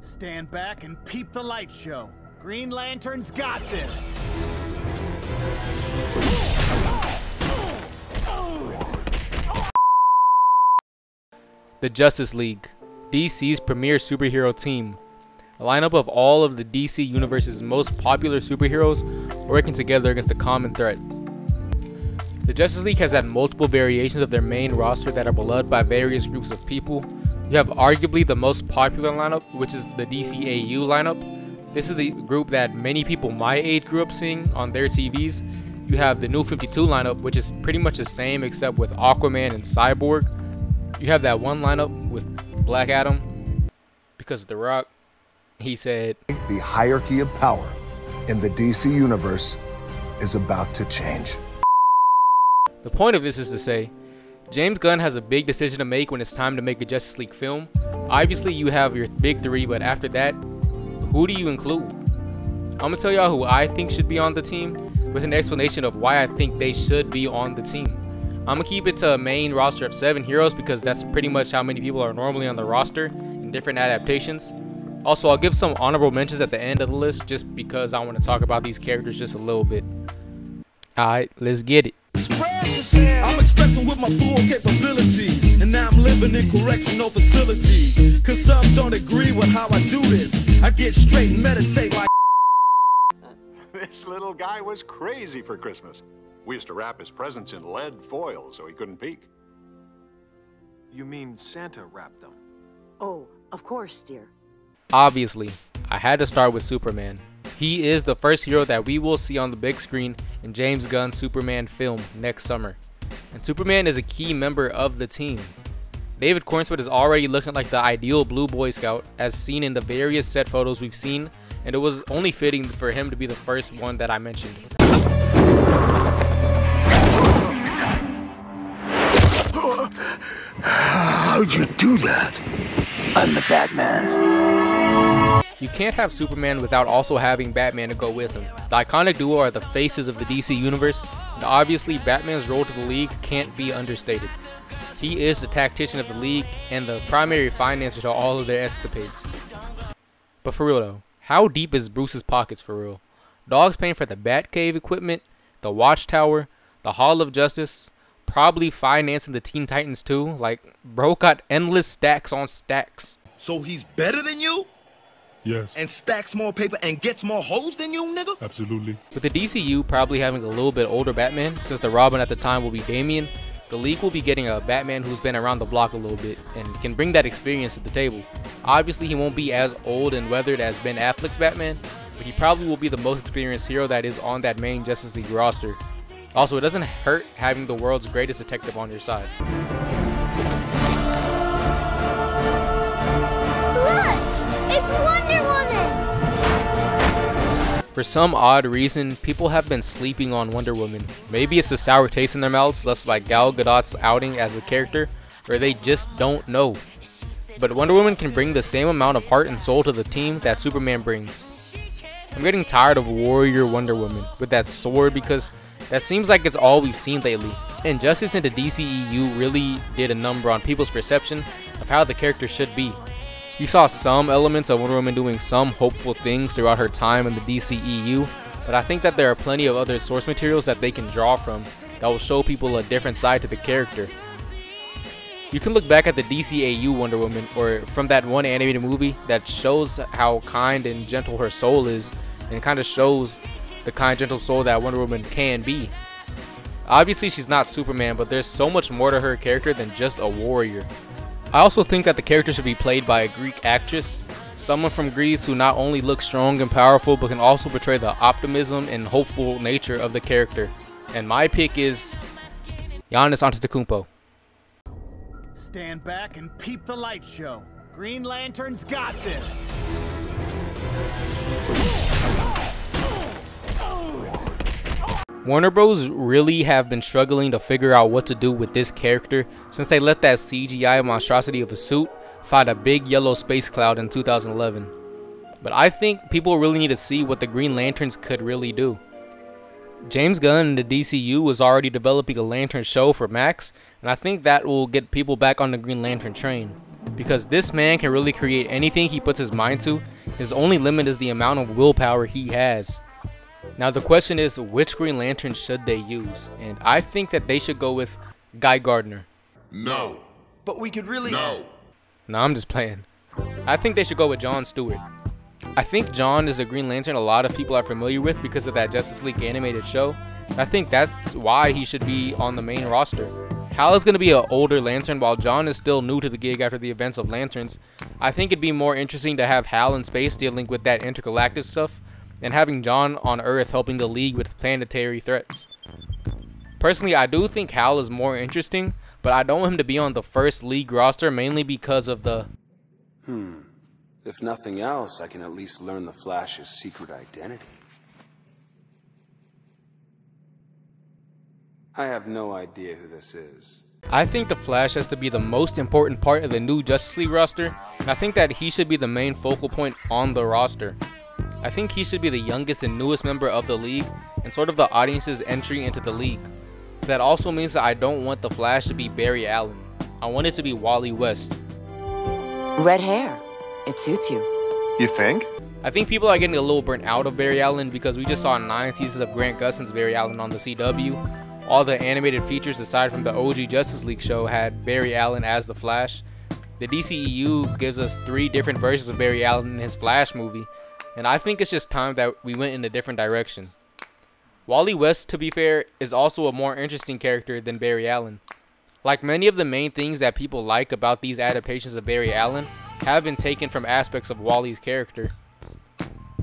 Stand back and peep the light show. Green Lantern's got this. The Justice League, DC's premier superhero team. A lineup of all of the DC Universe's most popular superheroes working together against a common threat. The Justice League has had multiple variations of their main roster that are beloved by various groups of people. You have arguably the most popular lineup, which is the DCAU lineup. This is the group that many people my age grew up seeing on their TVs. You have the New 52 lineup, which is pretty much the same except with Aquaman and Cyborg. You have that one lineup with Black Adam, because of The Rock. He said, "The hierarchy of power in the DC universe is about to change." The point of this is to say, James Gunn has a big decision to make when it's time to make a Justice League film. Obviously you have your big three, but after that, who do you include? I'm gonna tell y'all who I think should be on the team, with an explanation of why I think they should be on the team. I'm gonna keep it to a main roster of 7 heroes because that's pretty much how many people are normally on the roster in different adaptations. Also, I'll give some honorable mentions at the end of the list just because I want to talk about these characters just a little bit. Alright, let's get it. I'm expressing with my full capabilities, and now I'm living in correctional facilities. Cause some don't agree with how I do this. I get straight and meditate like This little guy was crazy for Christmas. We used to wrap his presents in lead foil so he couldn't peek. You mean Santa wrapped them? Oh, of course, dear. Obviously, I had to start with Superman. He is the first hero that we will see on the big screen in James Gunn's Superman film next summer. And Superman is a key member of the team. David Cornswood is already looking like the ideal blue Boy Scout as seen in the various set photos we've seen, and it was only fitting for him to be the first one that I mentioned. how'd you do that? I'm the Batman. You can't have Superman without also having Batman to go with him. The iconic duo are the faces of the DC universe, and obviously Batman's role to the League can't be understated. He is the tactician of the League and the primary financer to all of their escapades. But for real though, how deep is Bruce's pockets for real? Dog's paying for the Batcave equipment, the Watchtower, the Hall of Justice, probably financing the Teen Titans too. Like, bro got endless stacks on stacks. So he's better than you? Yes. And stacks more paper and gets more hoes than you, nigga? Absolutely. With the DCU probably having a little bit older Batman, since the Robin at the time will be Damian, the League will be getting a Batman who's been around the block a little bit and can bring that experience to the table. Obviously he won't be as old and weathered as Ben Affleck's Batman, but he probably will be the most experienced hero that is on that main Justice League roster. Also, it doesn't hurt having the world's greatest detective on your side. It's Wonder Woman! For some odd reason, people have been sleeping on Wonder Woman. Maybe it's the sour taste in their mouths left by Gal Gadot's outing as a character, or they just don't know. But Wonder Woman can bring the same amount of heart and soul to the team that Superman brings. I'm getting tired of Warrior Wonder Woman with that sword because that seems like it's all we've seen lately. Injustice in the DCEU really did a number on people's perception of how the character should be. You saw some elements of Wonder Woman doing some hopeful things throughout her time in the DCEU, but I think that there are plenty of other source materials that they can draw from that will show people a different side to the character. You can look back at the DCAU Wonder Woman, or from that one animated movie that shows how kind and gentle her soul is, and kind of shows the kind, gentle soul that Wonder Woman can be. Obviously she's not Superman, but there's so much more to her character than just a warrior. I also think that the character should be played by a Greek actress, someone from Greece who not only looks strong and powerful, but can also portray the optimism and hopeful nature of the character. And my pick is Giannis Antetokounmpo. Stand back and peep the light show. Green Lantern's got this. Warner Bros. Really have been struggling to figure out what to do with this character since they let that CGI monstrosity of a suit fight a big yellow space cloud in 2011. But I think people really need to see what the Green Lanterns could really do. James Gunn in the DCU is already developing a Lantern show for Max, and I think that will get people back on the Green Lantern train. because this man can really create anything he puts his mind to. His only limit is the amount of willpower he has. Now the question is, which Green Lantern should they use? And I think that they should go with Guy Gardner. No. But we could really... No. No, I'm just playing. I think they should go with John Stewart. I think John is a Green Lantern a lot of people are familiar with because of that Justice League animated show. I think that's why he should be on the main roster. Hal is going to be an older Lantern while John is still new to the gig after the events of Lanterns. I think it'd be more interesting to have Hal in space dealing with that intergalactic stuff than having John on Earth helping the League with planetary threats. Personally, I do think Hal is more interesting, but I don't want him to be on the first League roster mainly because of the... If nothing else, I can at least learn the Flash's secret identity. I have no idea who this is. I think the Flash has to be the most important part of the new Justice League roster, and I think that he should be the main focal point on the roster. I think he should be the youngest and newest member of the League, and sort of the audience's entry into the League. That also means that I don't want the Flash to be Barry Allen. I want it to be Wally West. Red hair. It suits you. You think? I think people are getting a little burnt out of Barry Allen because we just saw 9 seasons of Grant Gustin's Barry Allen on the CW. All the animated features aside from the OG Justice League show had Barry Allen as the Flash. The DCEU gives us 3 different versions of Barry Allen in his Flash movie, and I think it's just time that we went in a different direction. Wally West, to be fair, is also a more interesting character than Barry Allen. Like many of the main things that people like about these adaptations of Barry Allen have been taken from aspects of Wally's character.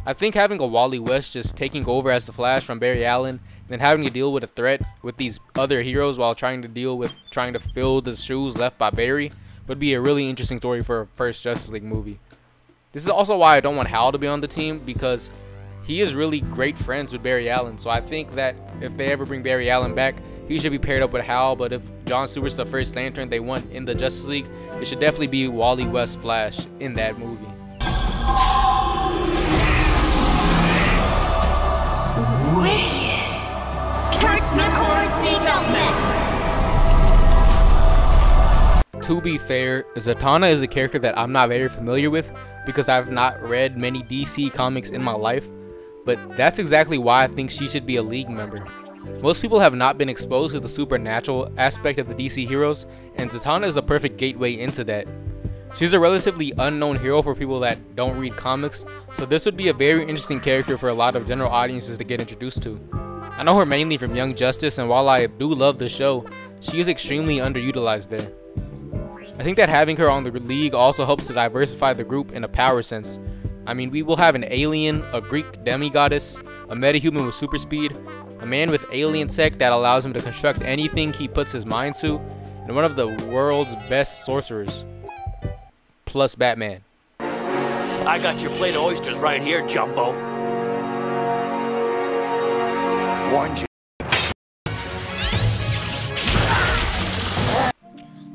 I think having a Wally West just taking over as the Flash from Barry Allen and then having to deal with a threat with these other heroes while trying to fill the shoes left by Barry would be a really interesting story for a first Justice League movie. This is also why I don't want Hal to be on the team, because he is really great friends with Barry Allen. So I think that if they ever bring Barry Allen back, he should be paired up with Hal. But if John Stewart's the first Lantern they want in the Justice League, it should definitely be Wally West Flash in that movie. To be fair, Zatanna is a character that I'm not very familiar with because I've not read many DC comics in my life, but that's exactly why I think she should be a League member. Most people have not been exposed to the supernatural aspect of the DC heroes, and Zatanna is a perfect gateway into that. She's a relatively unknown hero for people that don't read comics, so this would be a very interesting character for a lot of general audiences to get introduced to. I know her mainly from Young Justice, and while I do love the show, she is extremely underutilized there. I think that having her on the League also helps to diversify the group in a power sense. I mean, we will have an alien, a Greek demigoddess, a metahuman with super speed, a man with alien tech that allows him to construct anything he puts his mind to, and one of the world's best sorcerers. Plus Batman. I got your plate of oysters right here, Jumbo. Warned you.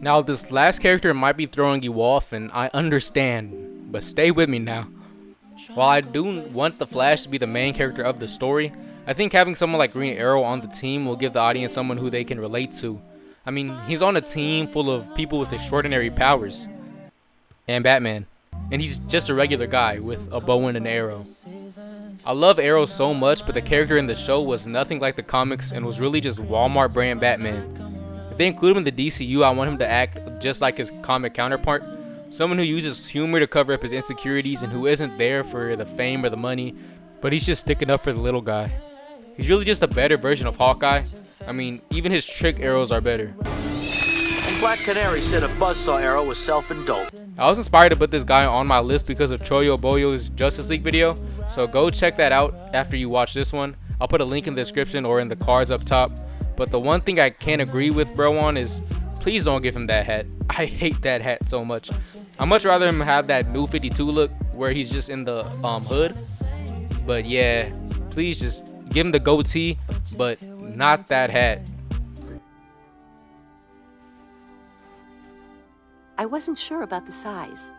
Now this last character might be throwing you off, and I understand, but stay with me now. While I do want the Flash to be the main character of the story, I think having someone like Green Arrow on the team will give the audience someone who they can relate to. I mean, he's on a team full of people with extraordinary powers. And Batman. And he's just a regular guy with a bow and an arrow. I love Arrow so much, but the character in the show was nothing like the comics and was really just Walmart brand Batman. If they include him in the DCU, I want him to act just like his comic counterpart. Someone who uses humor to cover up his insecurities and who isn't there for the fame or the money, but he's just sticking up for the little guy. He's really just a better version of Hawkeye. I mean, even his trick arrows are better. And Black Canary said a buzzsaw arrow was self-indulgent. I was inspired to put this guy on my list because of Choyo Boyo's Justice League video, so go check that out after you watch this one. I'll put a link in the description or in the cards up top. But the one thing I can't agree with bro on is, please don't give him that hat. I hate that hat so much. I'd much rather him have that New 52 look where he's just in the hood. But yeah, please just give him the goatee, but not that hat. I wasn't sure about the size.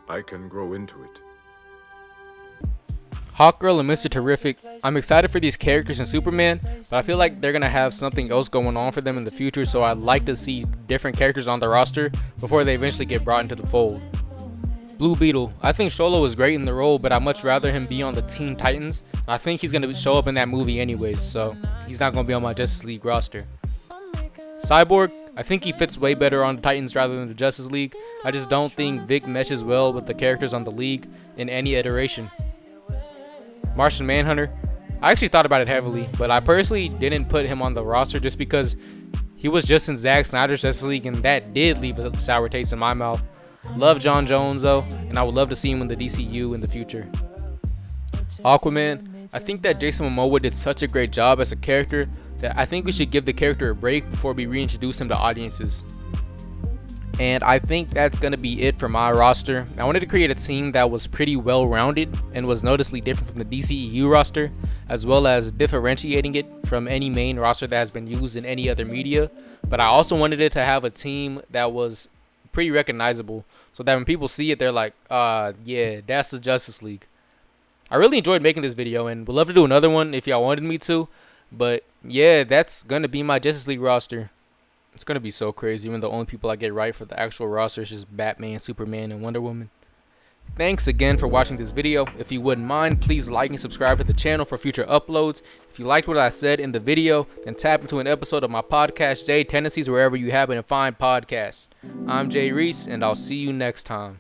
I can grow into it. Hawkgirl and Mr. Terrific. I'm excited for these characters in Superman, but I feel like they're gonna have something else going on for them in the future, so I'd like to see different characters on the roster before they eventually get brought into the fold. Blue Beetle. I think Sholo is great in the role, but I'd much rather him be on the Teen Titans. I think he's gonna show up in that movie anyways, so he's not gonna be on my Justice League roster. Cyborg. I think he fits way better on the Titans rather than the Justice League. I just don't think Vic meshes well with the characters on the League in any iteration. Martian Manhunter. I actually thought about it heavily, but I personally didn't put him on the roster just because he was just in Zack Snyder's Justice League, and that did leave a sour taste in my mouth. Love John Jones though, and I would love to see him in the DCU in the future. Aquaman. I think that Jason Momoa did such a great job as a character that I think we should give the character a break before we reintroduce him to audiences. And I think that's going to be it for my roster. I wanted to create a team that was pretty well rounded and was noticeably different from the DCEU roster, as well as differentiating it from any main roster that has been used in any other media. But I also wanted it to have a team that was pretty recognizable, so that when people see it, they're like, yeah, that's the Justice League. I really enjoyed making this video and would love to do another one if y'all wanted me to. But yeah, that's going to be my Justice League roster. It's going to be so crazy when the only people I get right for the actual roster is just Batman, Superman, and Wonder Woman. Thanks again for watching this video. If you wouldn't mind, please like and subscribe to the channel for future uploads. If you liked what I said in the video, then tap into an episode of my podcast, Tendencies, wherever you happen to find podcasts. I'm Jay Reese, and I'll see you next time.